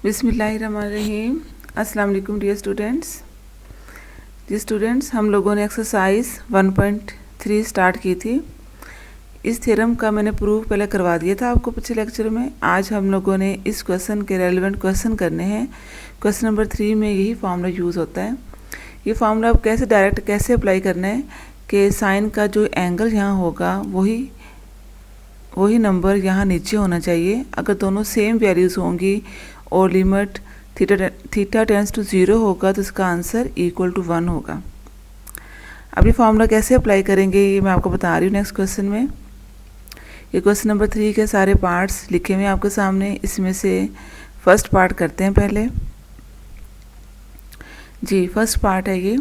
बिस्मिल्लाहिर्रहमानिर्रहीम। अस्सलाम वालेकुम डियर स्टूडेंट्स, हम लोगों ने एक्सरसाइज 1.3 स्टार्ट की थी। इस थ्योरम का मैंने प्रूफ पहले करवा दिया था आपको पिछले लेक्चर में। आज हम लोगों ने इस क्वेश्चन के रेलिवेंट क्वेश्चन करने हैं। क्वेश्चन नंबर 3 में यही फार्मूला यूज़ होता है। ये फार्मूला आप कैसे अप्लाई करना है कि साइन का जो एंगल यहाँ होगा वही नंबर यहाँ नीचे होना चाहिए। अगर दोनों सेम वैल्यूज़ होंगी और लिमिट थीटा टेंस टू 0 होगा तो इसका आंसर इक्वल टू 1 होगा। अब ये फार्मूला कैसे अप्लाई करेंगे ये मैं आपको बता रही हूँ नेक्स्ट क्वेश्चन में। ये क्वेश्चन नंबर 3 के सारे पार्ट्स लिखे हुए हैं आपके सामने। इसमें से फर्स्ट पार्ट करते हैं पहले। जी फर्स्ट पार्ट है ये।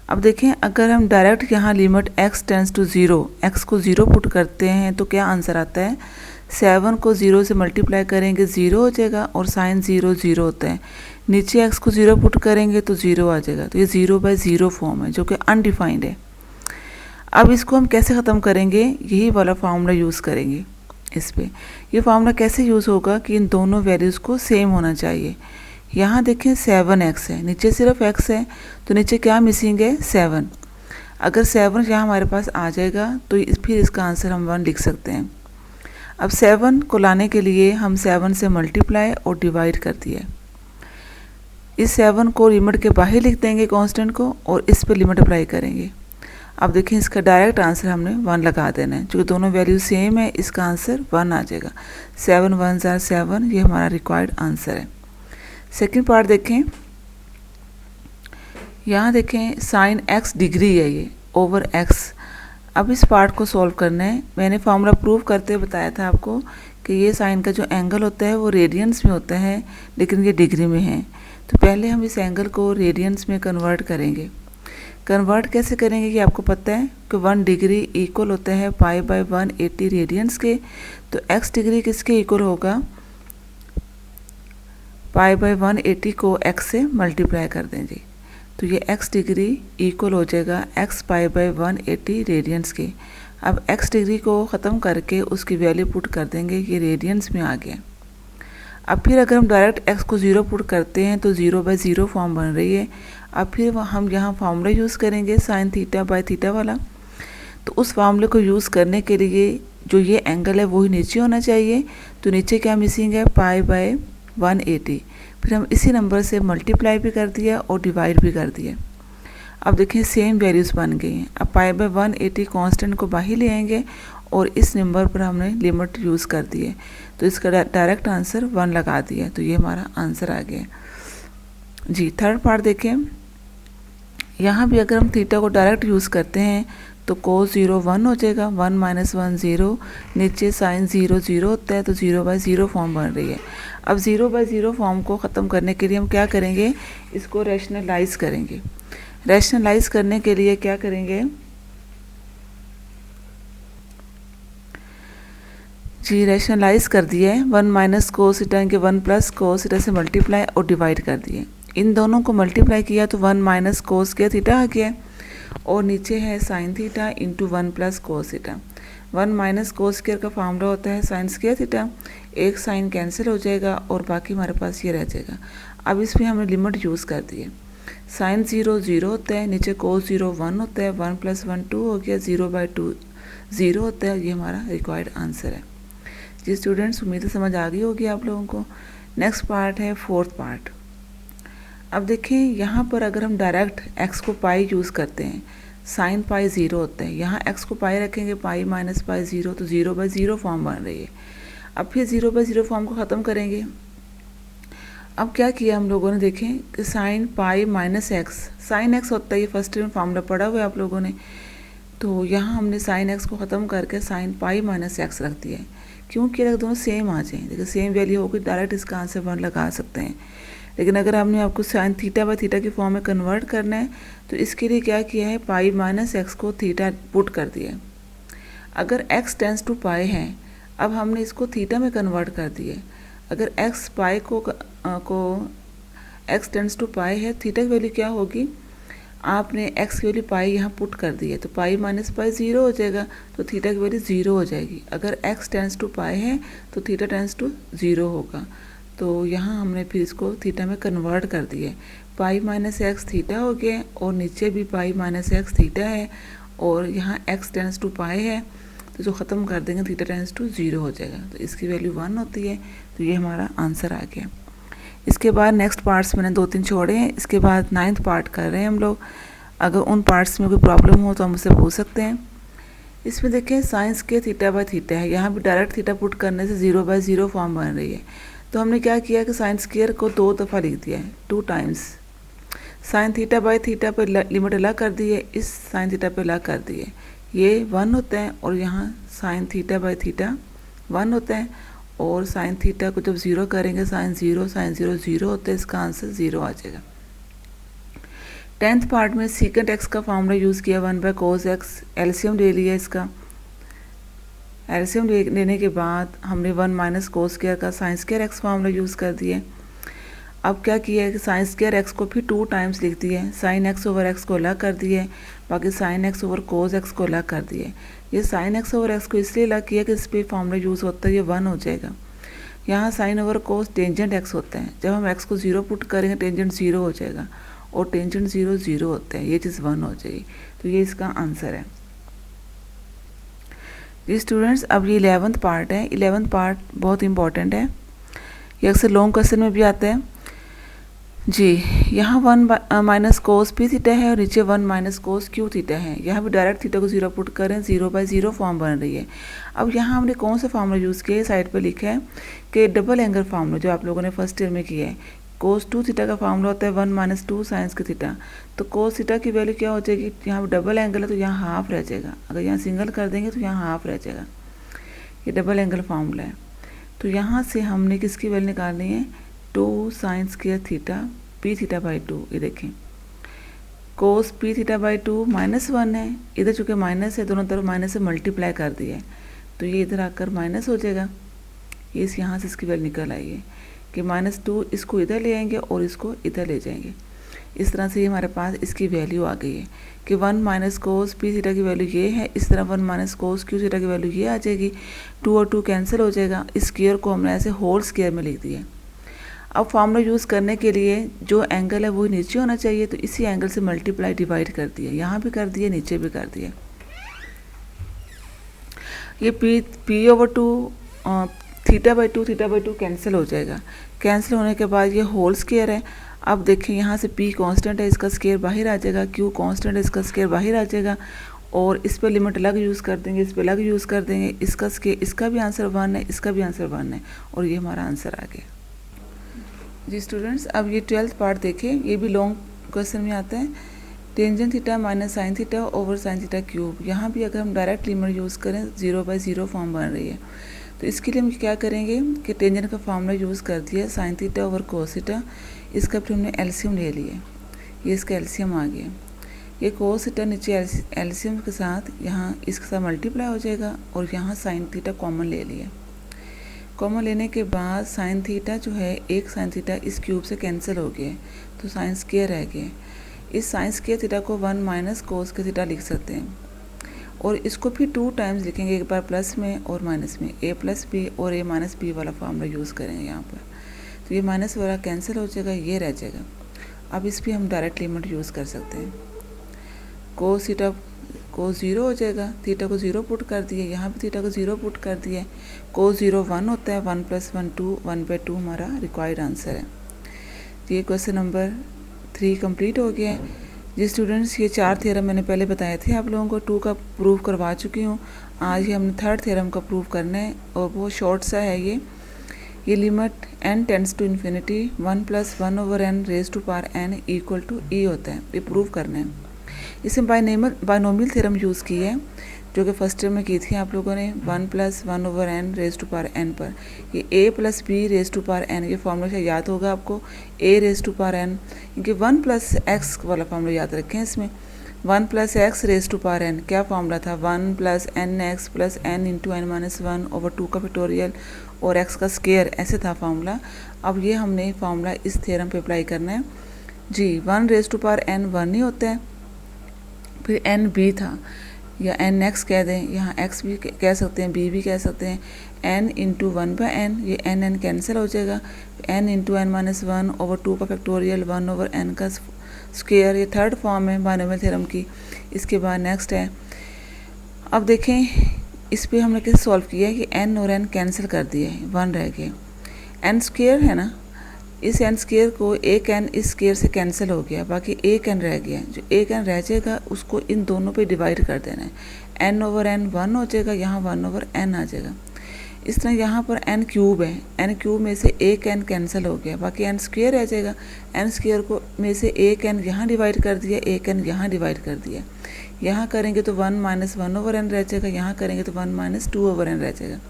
अब देखें, अगर हम डायरेक्ट यहाँ limit x tends to 0 x को 0 पुट करते हैं तो क्या आंसर आता है। 7 को 0 से मल्टीप्लाई करेंगे 0 हो जाएगा और साइन 0 0 होता है। नीचे x को 0 पुट करेंगे तो 0 आ जाएगा। तो ये 0/0 फॉर्म है जो कि अनडिफाइंड है। अब इसको हम कैसे ख़त्म करेंगे, यही वाला फार्मूला यूज़ करेंगे इस पर। ये फार्मूला कैसे यूज़ होगा कि इन दोनों वैल्यूज़ को सेम होना चाहिए। यहाँ देखें 7x है, नीचे सिर्फ x है तो नीचे क्या मिसिंग है 7। अगर 7 यहाँ हमारे पास आ जाएगा तो फिर इसका आंसर हम 1 लिख सकते हैं। अब 7 को लाने के लिए हम 7 से मल्टीप्लाई और डिवाइड कर दिया। इस 7 को लिमिट के बाहर लिख देंगे कांस्टेंट को और इस पर लिमिट अप्लाई करेंगे। अब देखें इसका डायरेक्ट आंसर हमने 1 लगा देना है। क्योंकि दोनों वैल्यू सेम है इसका आंसर 1 आ जाएगा। 7 1 * 7 ये हमारा रिक्वायर्ड आंसर है। सेकेंड पार्ट देखें, यहाँ देखें साइन x डिग्री है ये ओवर x। अब इस पार्ट को सॉल्व करना है। मैंने फार्मूला प्रूव करते हुए बताया था आपको कि ये साइन का जो एंगल होता है वो रेडियंस में होता है लेकिन ये डिग्री में है। तो पहले हम इस एंगल को रेडियंस में कन्वर्ट करेंगे। कन्वर्ट कैसे करेंगे ये आपको पता है कि 1 डिग्री इक्वल होता है π/180 रेडियंस के। तो x डिग्री किसके इक्वल होगा, π/180 को x से मल्टीप्लाई कर दें जी। तो ये x डिग्री इक्वल हो जाएगा x π/180 रेडियंस के। अब x डिग्री को ख़त्म करके उसकी वैल्यू पुट कर देंगे, ये रेडियंस में आ गया। अब फिर अगर हम डायरेक्ट x को 0 पुट करते हैं तो 0/0 फॉर्म बन रही है। अब फिर हम यहाँ फार्मूला यूज़ करेंगे साइन θ/θ वाला। तो उस फार्मूले को यूज़ करने के लिए जो ये एंगल है वही नीचे होना चाहिए। तो नीचे क्या मिसिंग है, π/180। फिर हम इसी नंबर से मल्टीप्लाई भी कर दिया और डिवाइड भी कर दिया। अब देखें सेम वैल्यूज़ बन गई हैं। अब π/180 कांस्टेंट को बाहर ले आएंगे और इस नंबर पर हमने लिमिट यूज़ कर दी है। तो इसका डायरेक्ट आंसर 1 लगा दिया। तो ये हमारा आंसर आ गया जी। थर्ड पार्ट देखें, यहाँ भी अगर हम थीटा को डायरेक्ट यूज़ करते हैं तो cos 0 1 हो जाएगा, 1 - 1 0। नीचे साइन 0 0 होता है तो 0/0 फॉर्म बन रही है। अब 0/0 फॉर्म को ख़त्म करने के लिए हम क्या करेंगे, इसको रैशनलाइज करेंगे। रैशनलाइज करने के लिए क्या करेंगे जी, रैशनलाइज कर दिया है। 1 - cos θ के 1 + cos θ से मल्टीप्लाई और डिवाइड कर दिए। इन दोनों को मल्टीप्लाई किया तो 1 - cos θ आ गया और नीचे है sine theta into 1 + cos θ। 1 - cos square का फार्मूला होता है साइन स्क्वायर थीटा। एक साइन कैंसिल हो जाएगा और बाकी हमारे पास ये रह जाएगा। अब इसमें हमने लिमिट यूज़ कर दी है। साइन 0 0 होता है, नीचे cos 0 1 होता है, 1 + 1 2 हो गया, 0/2 0 होता है। ये हमारा रिक्वायर्ड आंसर है जी। स्टूडेंट्स उम्मीद समझ आ गई होगी आप लोगों को। नेक्स्ट पार्ट है फोर्थ पार्ट। अब देखें यहाँ पर अगर हम डायरेक्ट x को पाई यूज़ करते हैं, साइन पाई 0 होता है। यहाँ x को पाई रखेंगे पाई - पाई 0 तो 0/0 फॉर्म बन रही है। अब फिर 0/0 फॉर्म को ख़त्म करेंगे। अब क्या किया हम लोगों ने, देखें कि sine pi - x, sine x होता है, ये फर्स्ट में फार्मूला पढ़ा हुआ है आप लोगों ने। तो यहाँ हमने साइन x को ख़त्म करके साइन पाई - x रख दिया है क्योंकि अगर दोनों सेम आ जाएँ, देखिए सेम वैल्यू होगी डायरेक्ट इसका आंसर 1 लगा सकते हैं। लेकिन अगर हमने आपको साइन θ/θ की फॉर्म में कन्वर्ट करना है तो इसके लिए क्या किया है, पाई - x को थीटा पुट कर दिया। अगर x टेंस टू पाई है, अब हमने इसको थीटा में कन्वर्ट कर दिया। अगर x पाई को x टेंस टू पाई है, थीटा की वैल्यू क्या होगी, आपने x की वैल्यू पाई यहाँ पुट कर दी है तो पाई - पाई 0 हो जाएगा तो थीटा की वैल्यू 0 हो जाएगी। अगर x टेंस टू पाई है तो थीटा टेंस टू 0 होगा। तो यहाँ हमने फिर इसको थीटा में कन्वर्ट कर दिए। पाई माइनस एक्स थीटा हो गया और नीचे भी पाई माइनस एक्स थीटा है और यहाँ एक्स टेंस टू पाई है, तो जो ख़त्म कर देंगे थीटा टेंस टू 0 हो जाएगा, तो इसकी वैल्यू 1 होती है। तो ये हमारा आंसर आ गया। इसके बाद नेक्स्ट पार्ट्स मैंने 2-3 छोड़े हैं, इसके बाद 9th पार्ट कर रहे हैं हम लोग। अगर उन पार्ट्स में कोई प्रॉब्लम हो तो हम उससे पूछ सकते हैं। इसमें देखें sine square theta by theta है, यहाँ भी डायरेक्ट थीटा पुट करने से 0/0 फॉर्म बन रही है। तो हमने क्या किया कि साइन स्क्वायर को 2 दफ़ा लिख दिया है, 2 times. Sine theta by theta पर लिमिट अलग कर दी है, इस साइन थीटा पर अलग कर दी है, ये 1 होता है और यहाँ साइन थीटा बाय थीटा 1 होता है और साइन थीटा को जब 0 करेंगे साइन 0 0 होता है, इसका आंसर 0 आ जाएगा। 10th पार्ट में सीकेंट एक्स का फॉर्मूला यूज़ किया 1/cos x, एलसीएम ले लिया इसका। एलसीएम लेने के बाद हमने 1 - cos स्क्वायर का sine square x formula use कर दिए। अब क्या किया है कि साइन स्क्वायर एक्स को फिर 2 टाइम्स लिख दिए, साइन एक्स ओवर एक्स को अलग कर दिए, बाकी sine x over cos x को अलग कर दिए। ये साइन एक्स ओवर एक्स को इसलिए अलग किया कि इस पर फॉर्मूला यूज़ होता है, ये 1 हो जाएगा। यहाँ साइन ओवर कोस टेंजेंट एक्स होता है, जब हम एक्स को 0 पुट करेंगे टेंजेंट 0 हो जाएगा और टेंजेंट 0 0 होता है, ये चीज़ 1 हो जाएगी। तो ये इसका आंसर है जी स्टूडेंट्स। अब ये 11th पार्ट है। 11th पार्ट बहुत इंपॉर्टेंट है, ये अक्सर लॉन्ग क्वेश्चन में भी आता है जी। यहाँ 1 - cos p थीटा है और नीचे 1 - cos q थीटा है। यहाँ भी डायरेक्ट थीटा को 0 पुट करें 0/0 फॉर्म बन रही है। अब यहाँ हमने कौन सा फार्मूला यूज़ किया है, साइड पे लिखा है कि डबल एंगल फार्मूला, जो आप लोगों ने फर्स्ट ईयर में किया है। cos 2 थीटा का फार्मूला होता है 1 - 2 साइंस के थीटा। तो cos थीटा की वैल्यू क्या हो जाएगी, यहाँ डबल एंगल है तो यहाँ हाफ रह जाएगा, अगर यहाँ सिंगल कर देंगे तो यहाँ हाफ रह जाएगा। ये डबल एंगल फार्मूला है। तो यहाँ से हमने किसकी वैल्यू निकालनी है, 2 sine square theta p theta by 2। ये देखें cos p थीटा बाई 2 -1 है, इधर चूँकि माइनस है, दोनों तरफ माइनस से मल्टीप्लाई कर दिया है, तो ये इधर आकर माइनस हो जाएगा। ये यहाँ से इसकी वैल्यू निकल आई है कि -2 इसको इधर ले आएंगे और इसको इधर ले जाएंगे। इस तरह से ये हमारे पास इसकी वैल्यू आ गई है कि 1 - cos p थीटा की वैल्यू ये है, इस तरह 1 - cos q थीटा की वैल्यू ये आ जाएगी। 2 और 2 कैंसिल हो जाएगा। इस स्क्वायर को हमने ऐसे होल स्क्वायर में लिख दिया। अब फार्मूला यूज़ करने के लिए जो एंगल है वो नीचे होना चाहिए, तो इसी एंगल से मल्टीप्लाई डिवाइड कर दिया, यहाँ भी कर दिया नीचे भी कर दिया। ये p/2 थीटा बाई 2 कैंसिल हो जाएगा। कैंसिल होने के बाद ये होल स्क्वायर है। अब देखें यहाँ से p कांस्टेंट है, इसका स्क्वायर बाहर आ जाएगा, q कांस्टेंट है, इसका स्क्वायर बाहर आ जाएगा और इस पर लिमिट अलग यूज़ कर देंगे, इस पर अलग यूज़ कर देंगे। इसका स्क्वायर, इसका भी आंसर 1 है, इसका भी आंसर 1 है और ये हमारा आंसर आ गया जी स्टूडेंट्स। अब ये 12th पार्ट देखें, ये भी लॉन्ग क्वेश्चन में आता है। Tangent theta minus sine theta over sine theta cube. यहाँ भी अगर हम डायरेक्ट लिमिट यूज़ करें 0/0 फॉर्म बन रही है, तो इसके लिए हम क्या करेंगे कि टेंजेंट का फार्मूला यूज़ कर दिया sine theta over cos theta, इसका फिर हमने एलसीएम ले लिया, ये इसका एलसीएम आ गया। ये कोस थीटा नीचे एलसीएम के साथ यहाँ इसके साथ मल्टीप्लाई हो जाएगा और यहाँ साइन थीटा कॉमन ले लिया। कॉमन लेने के बाद साइन थीटा जो है, एक साइन थीटा इस क्यूब से कैंसिल हो गया, तो साइन स्क्वायर रह गया। इस साइन स्क्वायर थीटा को 1 - cos के थीटा लिख सकते हैं और इसको फिर 2 टाइम्स लिखेंगे, एक बार प्लस में और माइनस में, a + b और a - b वाला फार्मूला यूज़ करेंगे यहाँ पर। तो ये माइनस वाला कैंसिल हो जाएगा, ये रह जाएगा। अब इस पर हम डायरेक्ट लिमिट यूज़ कर सकते हैं। cos थीटा को 0 हो जाएगा, थीटा को 0 पुट कर दिए, यहाँ भी थीटा को 0 पुट कर दिए। cos 0 1 होता है, 1 + 1 2, 1/2 हमारा रिक्वायर्ड आंसर है। तो ये क्वेश्चन नंबर 3 कंप्लीट हो गया है जी स्टूडेंट्स। ये 4 थ्योरम मैंने पहले बताए थे आप लोगों को, 2 का प्रूव करवा चुकी हूँ। आज ही हमने 3rd थ्योरम का प्रूव करना है और बहुत शॉर्ट सा है ये limit n tends to infinity 1 + 1/n raise to power n = e होता है, ये प्रूव करना है। इसमें बायनोमियल थ्योरम यूज़ की है, जो कि फर्स्ट ईयर में की थी आप लोगों ने, 1 + 1/n raise to power n पर। ये a + b raise to power n, ये फार्मूला से याद होगा आपको, a raise to power n, क्योंकि 1 + x वाला फार्मूला याद रखें। इसमें 1 + x raise to power n क्या फार्मूला था, 1 + nx + n × n - 1/2 का फैक्टोरियल और x का स्क्वायर, ऐसे था फार्मूला। अब ये हमने फार्मूला इस थ्योरम पे अप्लाई करना है जी। 1 रेज़ टू पावर n 1 ही होता है, फिर n b था या nx कह दें, यहाँ x भी कह सकते हैं, b भी कह सकते हैं। n इंटू 1/n, ये n कैंसिल हो जाएगा, n इंटू n माइनस 1/2 का फैक्टोरियल 1/n का स्क्वायर, ये थर्ड फॉर्म है बाइनोमियल थ्योरम की। इसके बाद नेक्स्ट है, अब देखें इस पे हमने कैसे सॉल्व किया है कि n और n कैंसिल कर दिए, 1 रह गया, n स्क्वायर है ना, इस n स्क्वायर को एक n इस स्क्वायर से कैंसिल हो गया, बाकी एक n रह गया, जो एक n रह जाएगा उसको इन दोनों पे डिवाइड कर देना है, n/n 1 हो जाएगा, यहाँ 1/n आ जाएगा। इस तरह यहाँ पर n क्यूब है, n क्यूब में से एक n कैंसिल हो गया, बाकी n स्क्वायर रह जाएगा, n स्क्वायर को में से एक n यहाँ डिवाइड कर दिया, एक n यहाँ डिवाइड कर दिया, यहाँ करेंगे तो 1 माइनस 1/n रह जाएगा, यहाँ करेंगे तो 1 माइनस 2/n रह जाएगा।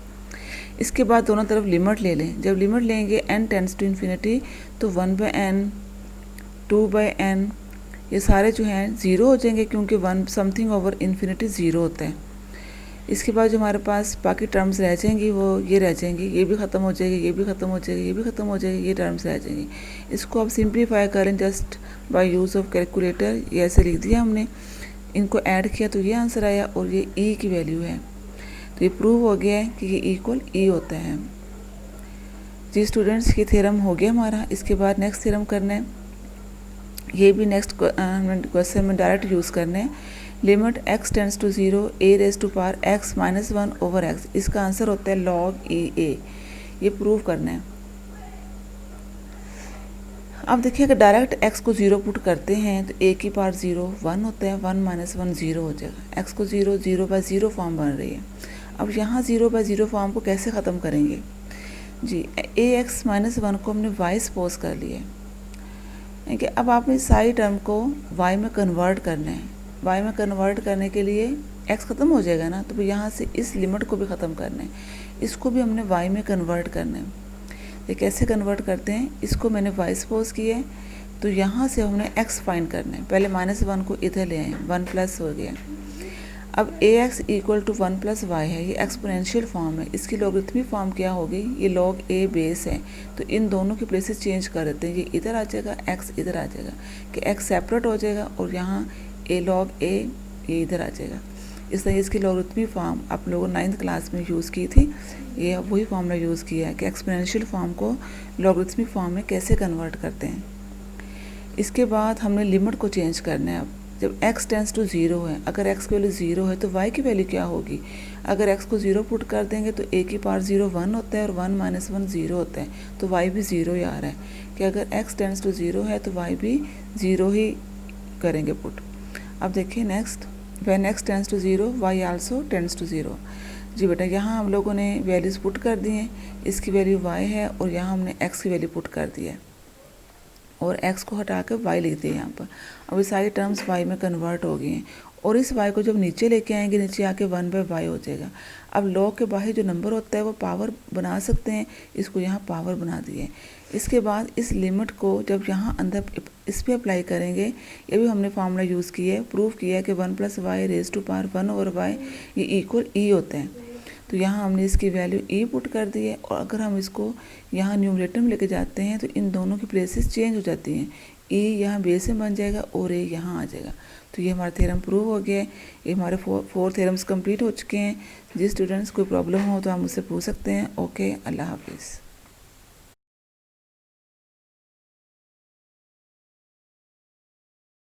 इसके बाद दोनों तरफ लिमिट ले लें, जब लिमिट लेंगे n टेंड्स टू इन्फिनिटी तो 1/n 2/n ये सारे जो हैं ज़ीरो हो जाएंगे, क्योंकि 1 समथिंग ओवर इन्फिनिटी ज़ीरो होता है। इसके बाद जो हमारे पास बाकी टर्म्स रह जाएंगी वो ये रह जाएंगी, ये भी ख़त्म हो जाएगी, ये भी ख़त्म हो जाएगी, ये भी ख़त्म हो जाएगी, ये टर्म्स रह जाएंगी। इसको आप सिंप्लीफाई करें just by use of calculator, ये ऐसे लिख दिया हमने, इनको ऐड किया तो ये आंसर आया और ये ई की वैल्यू है। तो ये प्रूव हो गया है कि ये इक्वल ई होता है। जी स्टूडेंट्स, ये थ्योरम हो गया हमारा। इसके बाद नेक्स्ट थ्योरम करना है, ये भी नेक्स्ट क्वेश्चन में डायरेक्ट यूज़ करना है। Limit x tends to 0 a⁻ x minus 1/x, इसका आंसर होता है log a। ये प्रूव करना है। अब देखिए अगर डायरेक्ट x को 0 पुट करते हैं तो a की पावर 0 1 होता है, 1 माइनस 1 0 हो जाएगा, x को 0 0/0 फॉर्म बन रही है। अब यहाँ 0/0 फॉर्म को कैसे ख़त्म करेंगे जी, ax माइनस 1 को हमने y सपोज कर लिया है कि अब आपने सारी टर्म को y में कन्वर्ट करना है। y में कन्वर्ट करने के लिए x ख़त्म हो जाएगा ना, तो यहाँ से इस लिमिट को भी ख़त्म करना है, इसको भी हमने y में कन्वर्ट करना है। ये कैसे कन्वर्ट करते हैं, इसको मैंने y सपोज किया है, तो यहाँ से हमने x फाइंड करना है। पहले -1 को इधर ले आए, 1 प्लस हो गया। अब ax equal to 1 plus y है, ये एक्सपोनेंशियल फॉर्म है, इसकी लॉगरिथमिक फॉर्म क्या होगी, ये log a बेस है, तो इन दोनों की प्लेसेस चेंज कर देते हैं, ये इधर आ जाएगा, x इधर आ जाएगा, कि x सेपरेट हो जाएगा और यहाँ a log a ये इधर आ जाएगा। इस तरह इसकी लॉगरिथमिक फॉर्म आप लोगों ने 9th क्लास में यूज़ की थी, ये वही फॉर्मूला यूज़ किया है कि एक्सपोनेंशियल फॉर्म को लॉगरिथमिक फॉर्म में कैसे कन्वर्ट करते हैं। इसके बाद हमने लिमिट को चेंज करना है। अब जब x टेंड्स टू 0 है, अगर x की वैल्यू 0 है तो y की वैल्यू क्या होगी, अगर x को 0 पुट कर देंगे तो a की पावर 0 1 होता है और 1 माइनस 1 0 होता है, तो y भी 0 ही आ रहा है कि अगर x टेंड्स टू 0 है तो y भी 0 ही करेंगे पुट। अब देखिए next, when x tends to 0 y also tends to 0। जी बेटा, यहाँ हम लोगों ने वैल्यूज़ पुट कर दी हैं, इसकी वैल्यू y है और यहाँ हमने x की वैल्यू पुट कर दी है और x को हटा कर y लिख दिया यहाँ पर। अब ये सारी टर्म्स y में कन्वर्ट हो गई हैं और इस y को जब नीचे लेके आएंगे, नीचे आके 1/y हो जाएगा। अब log के बाहर जो नंबर होता है वो पावर बना सकते हैं, इसको यहाँ पावर बना दिए। इसके बाद इस लिमिट को जब यहाँ अंदर इस पर अप्लाई करेंगे, ये भी हमने फार्मूला यूज़ किया है, प्रूव किया है कि 1 plus y raise to power 1/y ये इक्वल ई होता है। तो यहाँ हमने इसकी वैल्यू ई पुट कर दी है और अगर हम इसको यहाँ न्यूमरेटर में लेके जाते हैं तो इन दोनों की प्लेसेस चेंज हो जाती हैं, ई यहाँ बेस में बन जाएगा और ए यहाँ आ जाएगा। तो ये हमारा थ्योरम प्रूव हो गया है। ये हमारे 4 थ्योरम्स कंप्लीट हो चुके हैं। जिस स्टूडेंट्स कोई प्रॉब्लम हो तो आप मुझसे पूछ सकते हैं। ओके, अल्लाह हाफिज़।